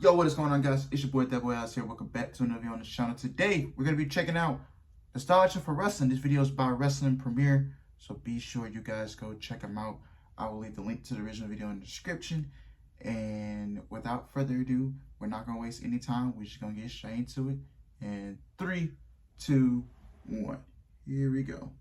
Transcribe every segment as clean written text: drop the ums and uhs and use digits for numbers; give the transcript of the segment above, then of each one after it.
Yo, what is going on, guys? It's your boy That Boy House here. Welcome back to another video on this channel. Today we're gonna be checking out Nostalgia for Wrestling. This video is by Wrestling Premiere, so be sure you guys go check them out. I will leave the link to the original video in the description. And without further ado, we're not gonna waste any time. We're just gonna get straight into it. And 3, 2, 1. Here we go.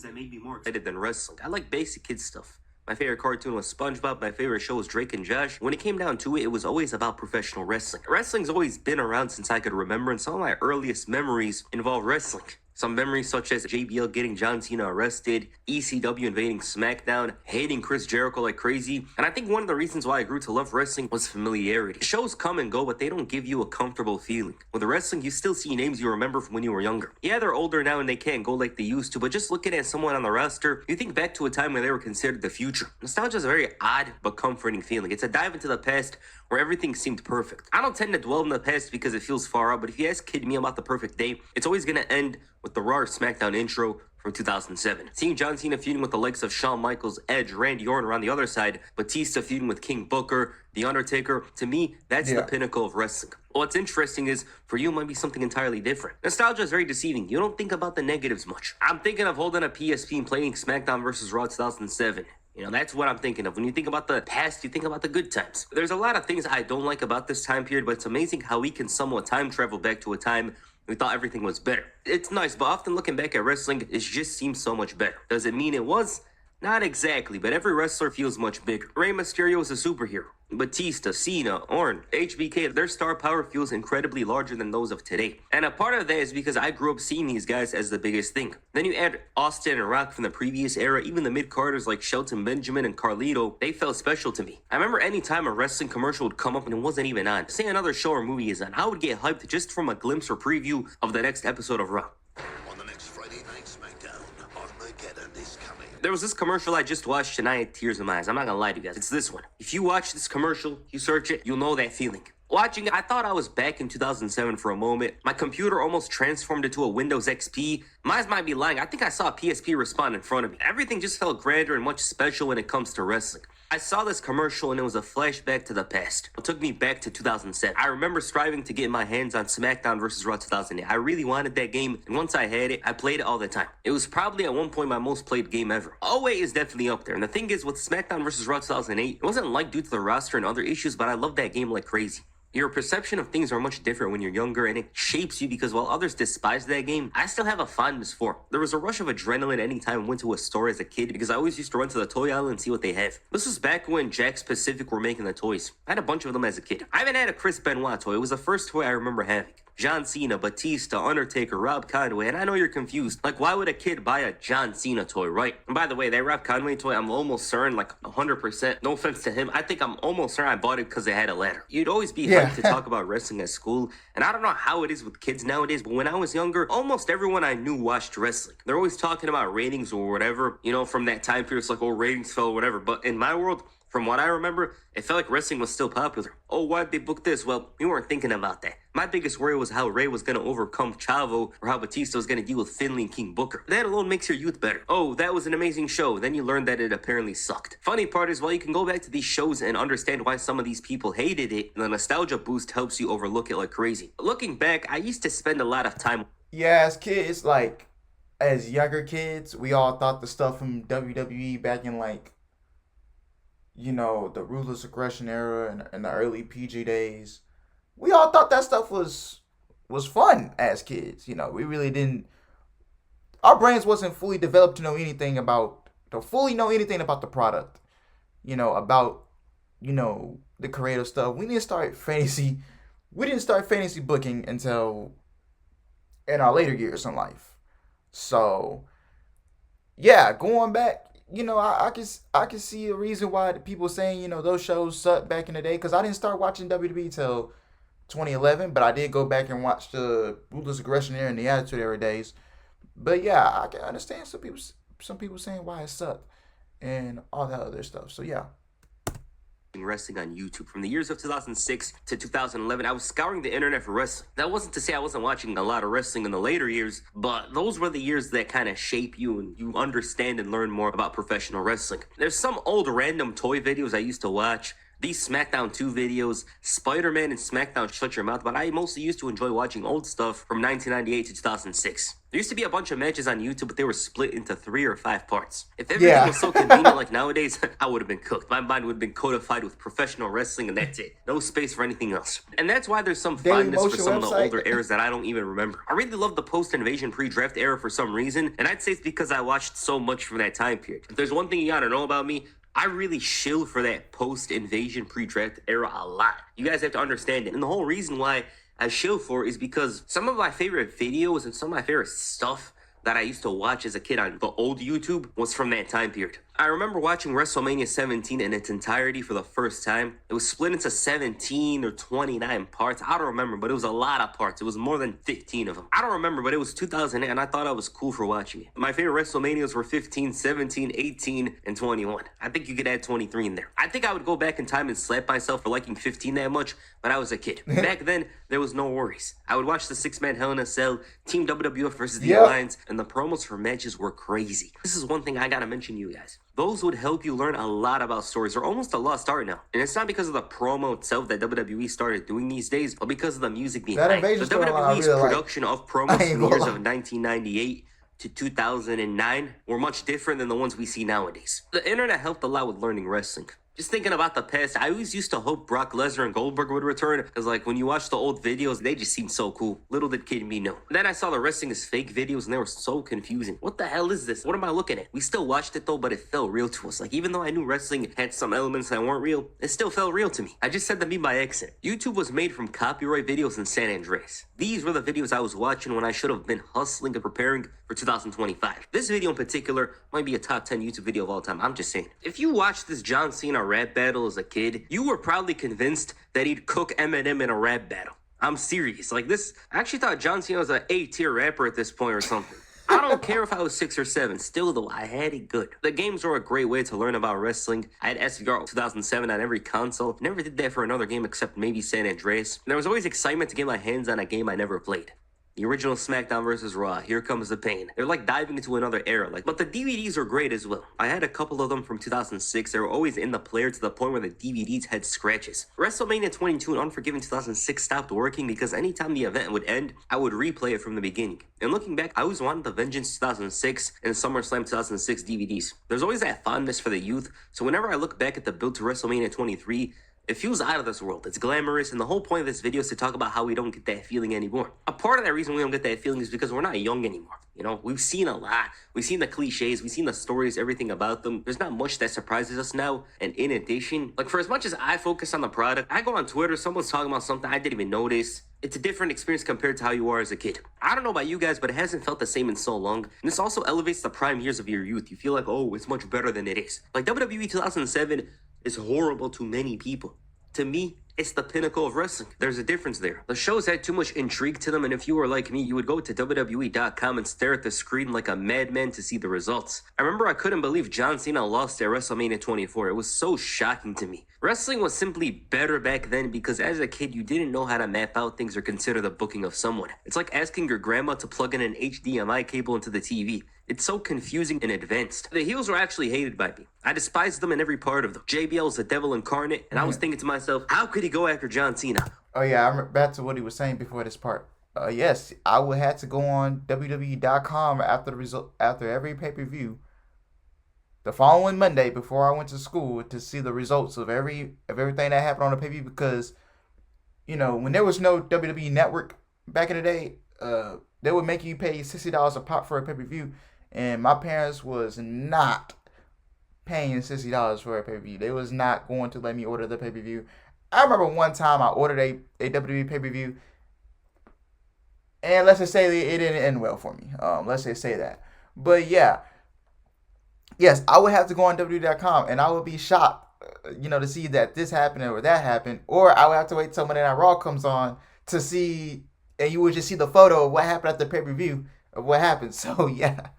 That made me more excited than wrestling. I like basic kid stuff. My favorite cartoon was SpongeBob. My favorite show was Drake and Josh. When it came down to it, it was always about professional wrestling. Wrestling's always been around since I could remember, and some of my earliest memories involve wrestling. Some memories such as JBL getting John Cena arrested, ECW invading SmackDown, hating Chris Jericho like crazy, and I think one of the reasons why I grew to love wrestling was familiarity. Shows come and go, but they don't give you a comfortable feeling. With wrestling, you still see names you remember from when you were younger. Yeah, they're older now and they can't go like they used to, but just looking at someone on the roster, you think back to a time where they were considered the future. Nostalgia is a very odd but comforting feeling. It's a dive into the past where everything seemed perfect. I don't tend to dwell in the past because it feels far out, but if you ask Kid Me about the perfect day, it's always gonna end with the Raw or SmackDown intro from 2007. Seeing John Cena feuding with the likes of Shawn Michaels, Edge, Randy Orton, around the other side, Batista feuding with King Booker, The Undertaker, to me, that's the pinnacle of wrestling. What's interesting is, for you, it might be something entirely different. Nostalgia is very deceiving. You don't think about the negatives much. I'm thinking of holding a PSP and playing SmackDown vs. Raw 2007. You know, that's what I'm thinking of. When you think about the past, you think about the good times. There's a lot of things I don't like about this time period, but it's amazing how we can somewhat time travel back to a time we thought everything was better. It's nice, but often looking back at wrestling, it just seems so much better. Does it mean it was? Not exactly, but every wrestler feels much bigger. Rey Mysterio is a superhero. Batista, Cena, Orton, HBK, their star power feels incredibly larger than those of today. And a part of that is because I grew up seeing these guys as the biggest thing. Then you add Austin and Rock from the previous era, even the mid-carders like Shelton Benjamin and Carlito, they felt special to me. I remember any time a wrestling commercial would come up and it wasn't even on. Say another show or movie is on, I would get hyped just from a glimpse or preview of the next episode of Raw. There was this commercial I just watched and I had tears in my eyes. I'm not gonna lie to you guys. It's this one. If you watch this commercial, you search it, you'll know that feeling. Watching it, I thought I was back in 2007 for a moment. My computer almost transformed into a Windows XP. Mine might be lying. I think I saw a PSP respond in front of me. Everything just felt grander and much special when it comes to wrestling. I saw this commercial and it was a flashback to the past. It took me back to 2007. I remember striving to get my hands on SmackDown vs. Raw 2008. I really wanted that game, and once I had it, I played it all the time. It was probably at one point my most played game ever. 08 is definitely up there, and the thing is, with SmackDown vs. Raw 2008, it wasn't like due to the roster and other issues, but I loved that game like crazy. Your perception of things are much different when you're younger, and it shapes you because while others despise that game, I still have a fondness for it. There was a rush of adrenaline anytime I went to a store as a kid because I always used to run to the toy aisle and see what they have. This was back when Jakks Pacific were making the toys. I had a bunch of them as a kid. I even had a Chris Benoit toy. It was the first toy I remember having. John Cena, Batista, Undertaker, Rob Conway, and I know you're confused. Like, why would a kid buy a John Cena toy, right? And by the way, that Rob Conway toy, I'm almost certain, like 100%, no offense to him, I think I'm almost certain I bought it because it had a ladder. You'd always be hyped to talk about wrestling at school, and I don't know how it is with kids nowadays, but when I was younger, almost everyone I knew watched wrestling. They're always talking about ratings or whatever, you know, from that time period. It's like, oh, ratings fell or whatever, but in my world, from what I remember, it felt like wrestling was still popular. Oh, why'd they book this? Well, we weren't thinking about that. My biggest worry was how Rey was going to overcome Chavo or how Batista was going to deal with Finlay and King Booker. That alone makes your youth better. Oh, that was an amazing show. Then you learned that it apparently sucked. Funny part is, while you can go back to these shows and understand why some of these people hated it, the nostalgia boost helps you overlook it like crazy. Looking back, I used to spend a lot of time... Yeah, as kids, like, as younger kids, we all thought the stuff from WWE back in, like, you know, the Ruthless Aggression era and the early PG days, we all thought that stuff was fun as kids. You know, we really didn't, our brains wasn't fully developed to fully know anything about the product, you know, about, you know, the creative stuff. We didn't start fantasy booking until in our later years in life. So yeah, going back, you know, I can see a reason why the people saying, you know, those shows sucked back in the day, because I didn't start watching WWE till 2011, but I did go back and watch the Ruthless Aggression era and the Attitude Era days. But yeah, I can understand some people saying why it sucked and all that other stuff. So yeah. Wrestling on YouTube. From the years of 2006 to 2011, I was scouring the internet for wrestling. That wasn't to say I wasn't watching a lot of wrestling in the later years, but those were the years that kind of shape you and you understand and learn more about professional wrestling. There's some old random toy videos I used to watch These SmackDown 2 videos, Spider-Man and SmackDown Shut Your Mouth, but I mostly used to enjoy watching old stuff from 1998 to 2006. There used to be a bunch of matches on YouTube, but they were split into 3 or 5 parts. If everything was so convenient like nowadays, I would have been cooked. My mind would have been codified with professional wrestling, and that's it. No space for anything else. And that's why there's some fondness for some of the older eras that I don't even remember. I really love the post-invasion pre-draft era for some reason, and I'd say it's because I watched so much from that time period. If there's one thing you gotta know about me, I really shill for that post-invasion pre-draft era a lot. You guys have to understand it. And the whole reason why I shill for is because some of my favorite videos and some of my favorite stuff that I used to watch as a kid on the old YouTube was from that time period. I remember watching WrestleMania 17 in its entirety for the first time. It was split into 17 or 29 parts. I don't remember, but it was a lot of parts. It was more than 15 of them. I don't remember, but it was 2008, and I thought I was cool for watching it. My favorite WrestleManias were 15, 17, 18, and 21. I think you could add 23 in there. I think I would go back in time and slap myself for liking 15 that much, but I was a kid. Back then, there was no worries. I would watch the 6-man Hell in a Cell, Team WWF versus the Alliance, and the promos for matches were crazy. This is one thing I gotta mention to you guys. Those would help you learn a lot about stories. They're almost a lost art now. And it's not because of the promo itself that WWE started doing these days, but because of the music behind it. The WWE's production of promos in the years of 1998 to 2009 were much different than the ones we see nowadays. The internet helped a lot with learning wrestling. Just thinking about the past, I always used to hope Brock Lesnar and Goldberg would return, because like when you watch the old videos, they just seemed so cool. Little did kid me know. Then I saw the wrestling is fake videos and they were so confusing. What the hell is this? What am I looking at? We still watched it though, but it felt real to us. Like even though I knew wrestling had some elements that weren't real, it still felt real to me. I just said to me by accident. YouTube was made from copyright videos in San Andreas. These were the videos I was watching when I should have been hustling and preparing for 2025. This video in particular might be a top 10 YouTube video of all time. I'm just saying. If you watched this John Cena rap battle as a kid, you were probably convinced that he'd cook Eminem in a rap battle. I'm serious. Like this, I actually thought John Cena was an A-tier rapper at this point or something. I don't care if I was 6 or 7. Still, though, I had it good. The games were a great way to learn about wrestling. I had SVR 2007 on every console. Never did that for another game except maybe San Andreas. And there was always excitement to get my hands on a game I never played. The original SmackDown vs. Raw, Here Comes the Pain. They're like diving into another era, but the DVDs are great as well. I had a couple of them from 2006. They were always in the player to the point where the DVDs had scratches. WrestleMania 22 and Unforgiven 2006 stopped working because anytime the event would end, I would replay it from the beginning. And looking back, I always wanted the Vengeance 2006 and SummerSlam 2006 DVDs. There's always that fondness for the youth, so whenever I look back at the build to WrestleMania 23, it feels out of this world. It's glamorous, and the whole point of this video is to talk about how we don't get that feeling anymore. A part of that reason we don't get that feeling is because we're not young anymore. You know, we've seen a lot. We've seen the cliches. We've seen the stories, everything about them. There's not much that surprises us now. And in addition, like for as much as I focus on the product, I go on Twitter, someone's talking about something I didn't even notice. It's a different experience compared to how you are as a kid. I don't know about you guys, but it hasn't felt the same in so long. And this also elevates the prime years of your youth. You feel like, oh, it's much better than it is. Like WWE 2007 is horrible to many people. To me, it's the pinnacle of wrestling. There's a difference there. The shows had too much intrigue to them, and if you were like me, you would go to WWE.com and stare at the screen like a madman to see the results. I remember I couldn't believe John Cena lost at WrestleMania 24. It was so shocking to me. Wrestling was simply better back then because as a kid, you didn't know how to map out things or consider the booking of someone. It's like asking your grandma to plug in an HDMI cable into the TV. It's so confusing and advanced. The heels were actually hated by me. I despised them in every part of them. JBL's the devil incarnate, and I was thinking to myself, how could he go after John Cena? Oh yeah, I remember back to what he was saying before this part. Yes, I would have to go on WWE.com after every pay-per-view the following Monday before I went to school to see the results of everything that happened on the pay-per-view because, you know, when there was no WWE Network back in the day, they would make you pay $60 a pop for a pay-per-view, and my parents was not paying $60 for a pay-per-view. They was not going to let me order the pay-per-view. I remember one time I ordered a WWE pay-per-view, and let's just say it didn't end well for me. Let's just say that. But yeah, yes, I would have to go on WWE.com, and I would be shocked, to see that this happened or that happened, or I would have to wait till Monday Night Raw comes on to see, and you would just see the photo of what happened at the pay-per-view of what happened. So yeah.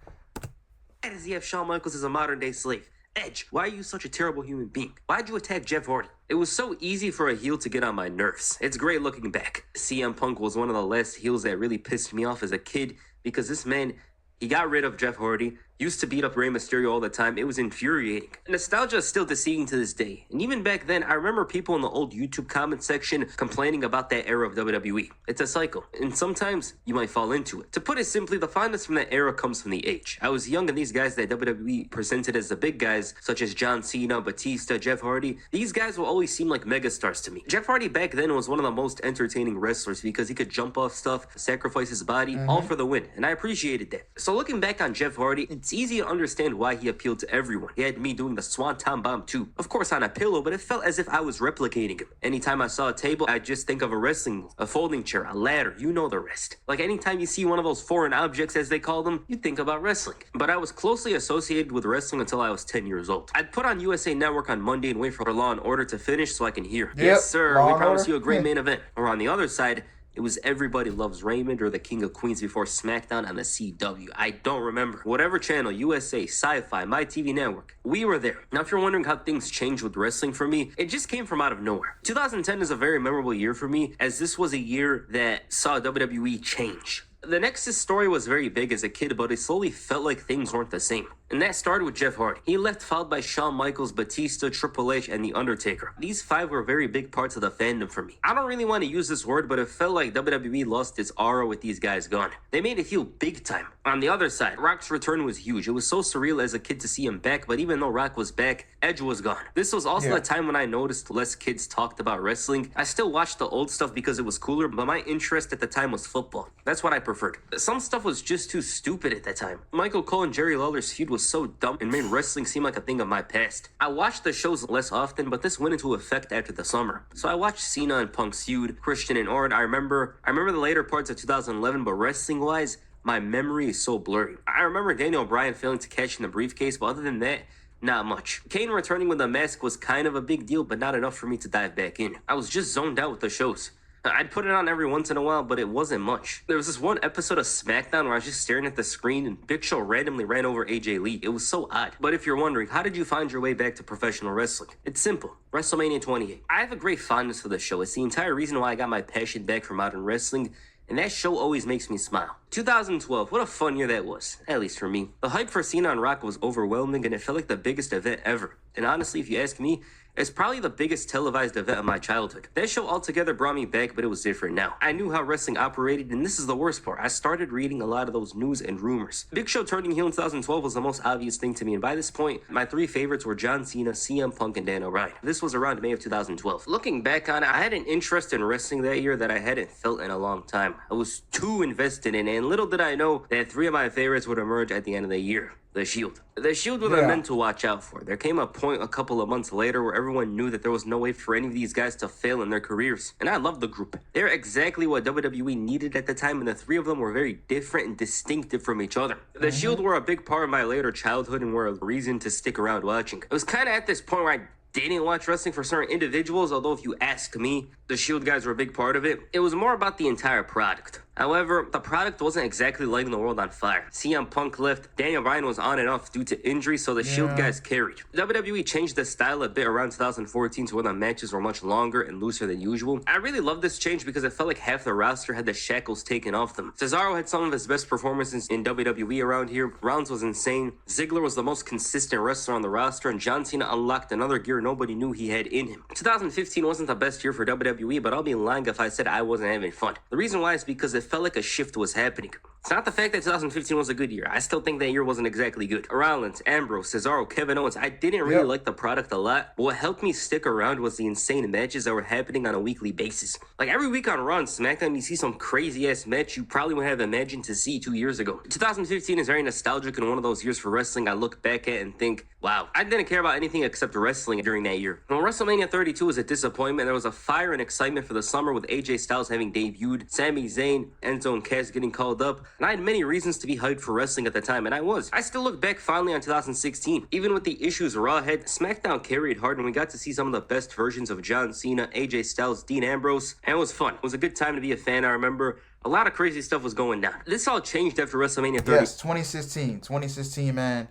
Why does he have Shawn Michaels as a modern-day slave? Edge, why are you such a terrible human being? Why'd you attack Jeff Hardy? It was so easy for a heel to get on my nerves. It's great looking back. CM Punk was one of the last heels that really pissed me off as a kid because this man, he got rid of Jeff Hardy, used to beat up Rey Mysterio all the time. It was infuriating. Nostalgia is still deceiving to this day. And even back then, I remember people in the old YouTube comment section complaining about that era of WWE. It's a cycle, and sometimes you might fall into it. To put it simply, the fondness from that era comes from the age. I was young, and these guys that WWE presented as the big guys, such as John Cena, Batista, Jeff Hardy, these guys will always seem like megastars to me. Jeff Hardy back then was one of the most entertaining wrestlers because he could jump off stuff, sacrifice his body, all for the win, and I appreciated that. So looking back on Jeff Hardy, it's easy to understand why he appealed to everyone. He had me doing the Swanton Bomb too. Of course on a pillow, but it felt as if I was replicating him. Anytime I saw a table, I'd just think of a wrestling move, a folding chair, a ladder, you know the rest. Like anytime you see one of those foreign objects as they call them, you think about wrestling. But I was closely associated with wrestling until I was 10 years old. I'd put on USA Network on Monday and wait for Law and Order to finish so I can hear, yes sir, we promise you a great main event. Or on the other side, it was Everybody Loves Raymond or The King of Queens before SmackDown on the CW. I don't remember. Whatever channel, USA, Sci-Fi, My TV Network, we were there. Now, if you're wondering how things changed with wrestling for me, it just came from out of nowhere. 2010 is a very memorable year for me, as this was a year that saw WWE change. The Nexus story was very big as a kid, but it slowly felt like things weren't the same. And that started with Jeff Hardy. He left followed by Shawn Michaels, Batista, Triple H, and The Undertaker. These 5 were very big parts of the fandom for me. I don't really want to use this word, but it felt like WWE lost its aura with these guys gone. They made it feel big time. On the other side, Rock's return was huge. It was so surreal as a kid to see him back, but even though Rock was back, Edge was gone. This was also the time when I noticed less kids talked about wrestling. I still watched the old stuff because it was cooler, but my interest at the time was football. That's what I preferred. Some stuff was just too stupid at that time. Michael Cole and Jerry Lawler's feud was so dumb and made wrestling seem like a thing of my past. I watched the shows less often, but this went into effect after the summer. So I watched Cena and Punk's feud, Christian and Orton. I remember the later parts of 2011, but wrestling-wise, my memory is so blurry. I remember Daniel Bryan failing to catch in the briefcase, but other than that, not much. Kane returning with a mask was kind of a big deal, but not enough for me to dive back in. I was just zoned out with the shows. I'd put it on every once in a while, but it wasn't much. There was this one episode of SmackDown where I was just staring at the screen and Big Show randomly ran over AJ Lee. It was so odd. But if you're wondering, how did you find your way back to professional wrestling? It's simple. WrestleMania 28. I have a great fondness for the show. It's the entire reason why I got my passion back for modern wrestling, and that show always makes me smile. 2012, what a fun year that was, at least for me. The hype for Cena and Rock was overwhelming, and it felt like the biggest event ever. And honestly, if you ask me, it's probably the biggest televised event of my childhood. That show altogether brought me back, but it was different now. I knew how wrestling operated, and this is the worst part. I started reading a lot of those news and rumors. Big Show turning heel in 2012 was the most obvious thing to me, and by this point, my 3 favorites were John Cena, CM Punk, and Dan O'Brien. This was around May of 2012. Looking back on it, I had an interest in wrestling that year that I hadn't felt in a long time. I was too invested in it, and little did I know that 3 of my favorites would emerge at the end of the year. The Shield. The Shield were the men to watch out for. There came a point a couple of months later where everyone knew that there was no way for any of these guys to fail in their careers. And I love the group. They're exactly what WWE needed at the time, and the 3 of them were very different and distinctive from each other. The Shield were a big part of my later childhood and were a reason to stick around watching. It was kind of at this point where I didn't watch wrestling for certain individuals, although if you ask me, the Shield guys were a big part of it. It was more about the entire product. However, the product wasn't exactly lighting the world on fire. CM Punk left, Daniel Bryan was on and off due to injury, so the Shield guys carried. WWE changed the style a bit around 2014 to where the matches were much longer and looser than usual. I really loved this change because it felt like half the roster had the shackles taken off them. Cesaro had some of his best performances in WWE around here. Rollins was insane. Ziggler was the most consistent wrestler on the roster, and John Cena unlocked another gear nobody knew he had in him. 2015 wasn't the best year for WWE, but I'll be lying if I said I wasn't having fun. The reason why is because it felt like a shift was happening. It's not the fact that 2015 was a good year. I still think that year wasn't exactly good. Rollins, Ambrose, Cesaro, Kevin Owens. I didn't really like the product a lot, but what helped me stick around was the insane matches that were happening on a weekly basis. Like every week on Raw and SmackDown, you see some crazy ass match you probably would have imagined to see 2 years ago. 2015 is very nostalgic and one of those years for wrestling I look back at and think, wow, I didn't care about anything except wrestling during that year. When WrestleMania 32 was a disappointment, there was a fire and excitement for the summer with AJ Styles having debuted, Sami Zayn, Enzo and Cass getting called up, and I had many reasons to be hyped for wrestling at the time, and I was. I still look back fondly on 2016. Even with the issues Raw had, SmackDown carried hard and we got to see some of the best versions of John Cena, AJ Styles, Dean Ambrose, and it was fun. It was a good time to be a fan. I remember a lot of crazy stuff was going down. This all changed after WrestleMania 30. Yes, 2016, man.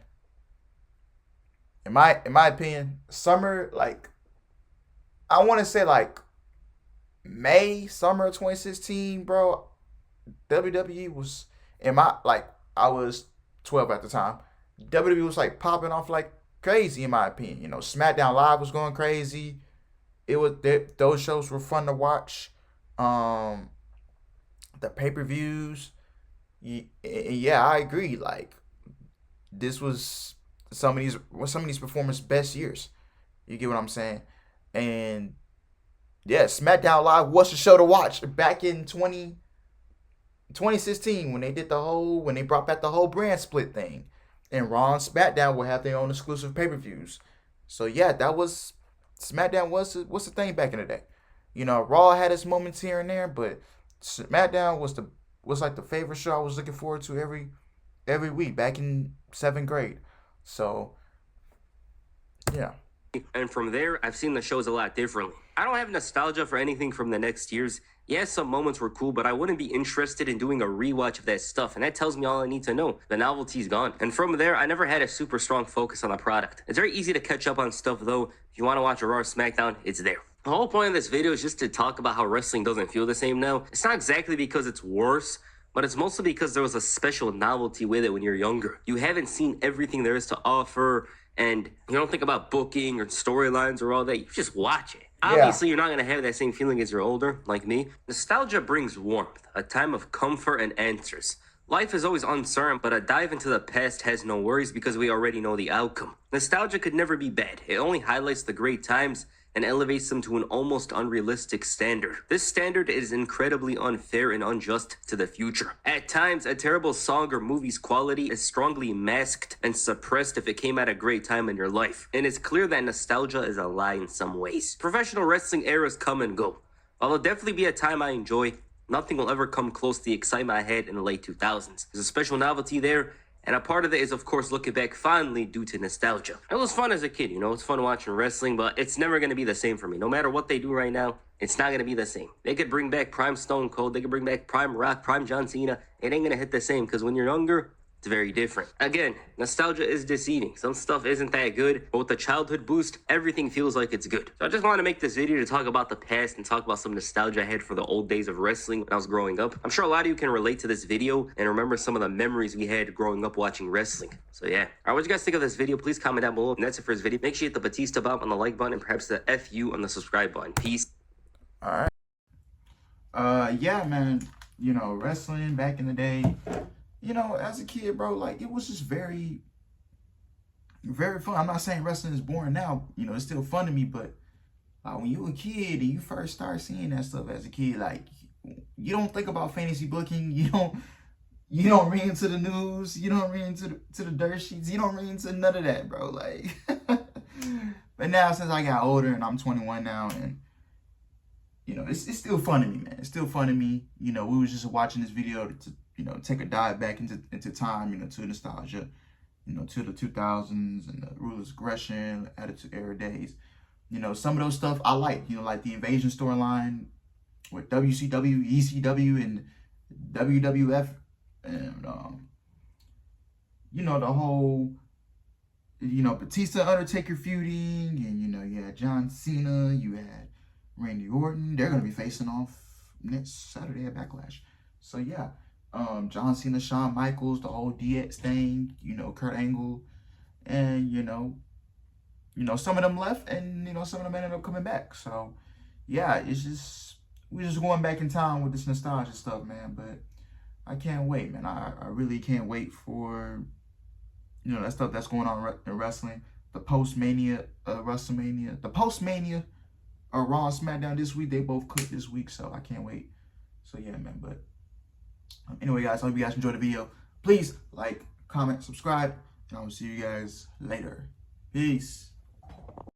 In my opinion, summer, like, I want to say like summer of 2016, bro. WWE was I was 12 at the time. WWE was like popping off like crazy in my opinion. You know, SmackDown Live was going crazy. It was those shows were fun to watch. Um, the pay per views. Yeah, I agree. Like this was some of these performers' best years. You get what I'm saying? And yeah, SmackDown Live was the show to watch back in 2016 when they did when they brought back the whole brand split thing. And Raw and SmackDown will have their own exclusive pay per views. So yeah, that was SmackDown was the thing back in the day. You know, Raw had its moments here and there, but SmackDown was like the favorite show I was looking forward to every week back in seventh grade. So yeah. And from there, I've seen the shows a lot differently. I don't have nostalgia for anything from the next years. Yes, some moments were cool, but I wouldn't be interested in doing a rewatch of that stuff, and that tells me all I need to know. The novelty's gone. And from there, I never had a super strong focus on the product. It's very easy to catch up on stuff, though. If you want to watch a Raw or SmackDown, it's there. The whole point of this video is just to talk about how wrestling doesn't feel the same now. It's not exactly because it's worse, but it's mostly because there was a special novelty with it when you're younger. You haven't seen everything there is to offer, and you don't think about booking or storylines or all that. You just watch it. Obviously, you're not going to have that same feeling as you're older, like me. Nostalgia brings warmth, a time of comfort and answers. Life is always uncertain, but a dive into the past has no worries because we already know the outcome. Nostalgia could never be bad. It only highlights the great times and elevates them to an almost unrealistic standard. This standard is incredibly unfair and unjust to the future. At times, a terrible song or movie's quality is strongly masked and suppressed if it came at a great time in your life. And it's clear that nostalgia is a lie in some ways. Professional wrestling eras come and go. While it'll definitely be a time I enjoy, nothing will ever come close to the excitement I had in the late 2000s. There's a special novelty there, and a part of it is, of course, looking back fondly due to nostalgia. It was fun as a kid, you know, it's fun watching wrestling, but it's never going to be the same for me. No matter what they do right now, it's not going to be the same. They could bring back Prime Stone Cold, they could bring back Prime Rock, Prime John Cena. It ain't going to hit the same because when you're younger, it's very different. Again, nostalgia is deceiving. Some stuff isn't that good, but with the childhood boost, everything feels like it's good. So I just want to make this video to talk about the past and talk about some nostalgia I had for the old days of wrestling when I was growing up. I'm sure a lot of you can relate to this video and remember some of the memories we had growing up watching wrestling. So yeah. Alright, what you guys think of this video? Please comment down below. And that's it for this video. Make sure you hit the Batista bump on the like button and perhaps the FU on the subscribe button. Peace. All right. Yeah, man. You know, wrestling back in the day. You know, as a kid, bro, like it was just very, very fun. I'm not saying wrestling is boring now. You know, it's still fun to me, but when you were a kid and you first start seeing that stuff as a kid, like you don't think about fantasy booking. You don't read into the news. You don't read into the dirt sheets. You don't read into none of that, bro. Like, but now since I got older and I'm 21 now, and you know, it's still fun to me, man. It's still fun to me. You know, we was just watching this video to you know, take a dive back into time, you know, to nostalgia, you know, to the 2000s and the ruthless aggression, attitude era days. You know, some of those stuff I like, you know, like the invasion storyline with WCW, ECW, and WWF, and you know, the whole, you know, Batista Undertaker feuding, and you know, you had John Cena, you had Randy Orton. They're gonna be facing off next Saturday at Backlash. So yeah. John Cena, Shawn Michaels, the whole DX thing, you know, Kurt Angle, and you know, some of them left, and you know, some of them ended up coming back. So, yeah, it's just we're just going back in time with this nostalgia stuff, man. But I can't wait, man. I really can't wait for you know that stuff that's going on in wrestling. The post-Mania WrestleMania, the post-Mania Raw and SmackDown this week. They both cooked this week, so I can't wait. So yeah, man. But anyway, guys, I hope you guys enjoyed the video. Please like, comment, subscribe, and I will see you guys later. Peace.